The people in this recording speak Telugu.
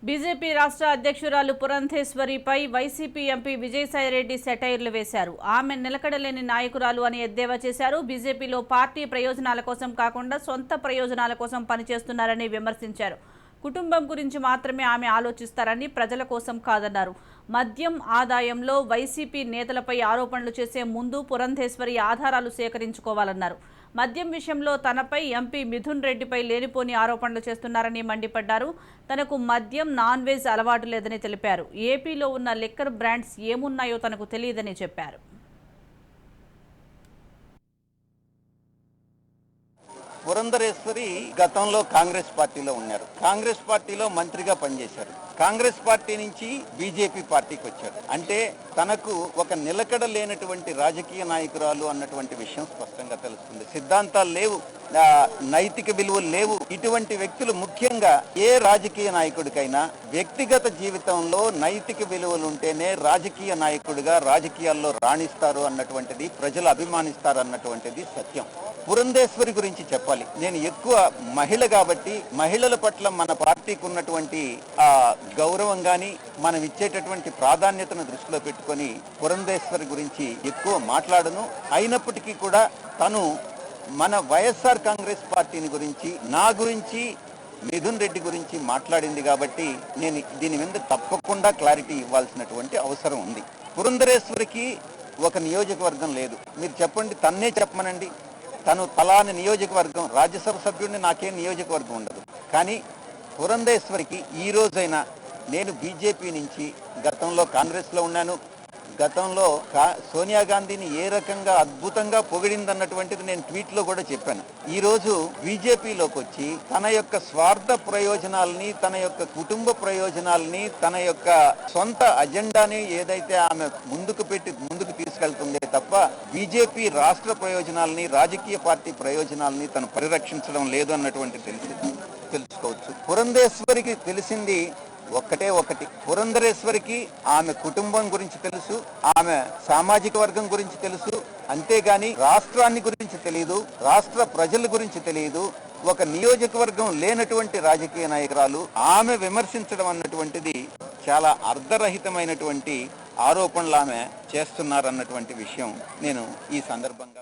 బీజేపీ రాష్ట్ర అధ్యక్షురాలు పురంధేశ్వరిపై వైసీపీ ఎంపీ విజయసాయిరెడ్డి సెటైర్లు వేశారు. ఆమె నిలకడలేని నాయకురాలు అని ఎద్దేవా చేశారు. బీజేపీలో పార్టీ ప్రయోజనాల కోసం కాకుండా సొంత ప్రయోజనాల కోసం పనిచేస్తున్నారని విమర్శించారు. కుటుంబం గురించి మాత్రమే ఆమె ఆలోచిస్తారని, ప్రజల కోసం కాదన్నారు. మద్యం ఆదాయంలో వైసీపీ నేతలపై ఆరోపణలు చేసే ముందు పురంధేశ్వరి ఆధారాలు సేకరించుకోవాలన్నారు. మద్యం విషయంలో తనపై ఎంపీ మిథున్ రెడ్డిపై లేనిపోని ఆరోపణలు చేస్తున్నారని మండిపడ్డారు. తనకు మద్యం, నాన్ వెజ్ అలవాటు లేదని తెలిపారు. ఏపీలో ఉన్న లిక్కర్ బ్రాండ్స్ ఏమున్నాయో తనకు తెలియదని చెప్పారు. పురంధరేశ్వరి గతంలో కాంగ్రెస్ పార్టీలో ఉన్నారు. కాంగ్రెస్ పార్టీలో మంత్రిగా పనిచేశారు. కాంగ్రెస్ పార్టీ నుంచి బీజేపీ పార్టీకి వచ్చారు. అంటే తనకు ఒక నిలకడ లేనటువంటి రాజకీయ నాయకురాలు అన్నటువంటి విషయం స్పష్టంగా తెలుస్తుంది. సిద్ధాంతాలు లేవు, నైతిక విలువలు లేవు. ఇటువంటి వ్యక్తులు ముఖ్యంగా ఏ రాజకీయ నాయకుడికైనా వ్యక్తిగత జీవితంలో నైతిక విలువలు ఉంటేనే రాజకీయ నాయకుడిగా రాజకీయాల్లో రాణిస్తారు అన్నటువంటిది, ప్రజలు అభిమానిస్తారు అన్నటువంటిది సత్యం. పురంధేశ్వరి గురించి చెప్పాలి. నేను ఎక్కువ మహిళ కాబట్టి మహిళల పట్ల మన పార్టీకి ఉన్నటువంటి గౌరవం కానీ మనం ఇచ్చేటటువంటి ప్రాధాన్యతను దృష్టిలో పెట్టుకొని పురంధేశ్వరి గురించి ఎక్కువ మాట్లాడను. అయినప్పటికీ కూడా తను మన వైఎస్ఆర్ కాంగ్రెస్ పార్టీని గురించి, నా గురించి, మిథున్ రెడ్డి గురించి మాట్లాడింది కాబట్టి నేను దీని మీద తప్పకుండా క్లారిటీ ఇవ్వాల్సినటువంటి అవసరం ఉంది. పురంధరేశ్వరికి ఒక నియోజకవర్గం లేదు. మీరు చెప్పండి, తన్నే చెప్పమనండి. తను ఫలాని నియోజకవర్గం, రాజ్యసభ సభ్యుడిని, నాకేం నియోజకవర్గం ఉండదు. కానీ పురంధేశ్వరికి ఈ రోజైనా, నేను బీజేపీ నుంచి గతంలో కాంగ్రెస్లో ఉన్నాను, గతంలో సోనియా గాంధీని ఏ రకంగా అద్భుతంగా పొగిడిందన్నటువంటిది నేను ట్వీట్లో కూడా చెప్పాను. ఈరోజు బీజేపీలోకి వచ్చి తన యొక్క స్వార్థ ప్రయోజనాలని, తన యొక్క కుటుంబ ప్రయోజనాలని, తన యొక్క సొంత అజెండాని ఏదైతే ఆమె ముందుకు తీసుకెళ్తుందే తప్ప బీజేపీ రాష్ట్ర ప్రయోజనాలని, రాజకీయ పార్టీ ప్రయోజనాలని తను పరిరక్షించడం లేదు అన్నటువంటి తెలుసుకోవచ్చు. పురంధేశ్వరికి తెలిసింది ఒకటే ఒకటి. పురంధరేశ్వరికి ఆమె కుటుంబం గురించి తెలుసు, ఆమె సామాజిక వర్గం గురించి తెలుసు. అంతేగాని రాష్ట్రాన్ని గురించి తెలియదు, రాష్ట్ర ప్రజల గురించి తెలియదు. ఒక నియోజకవర్గం లేనటువంటి రాజకీయ నాయకురాలు ఆమె విమర్శించడం అన్నటువంటిది చాలా అర్ధరహితమైనటువంటి ఆరోపణలు ఆమె చేస్తున్నారన్నటువంటి విషయం నేను ఈ సందర్భంగా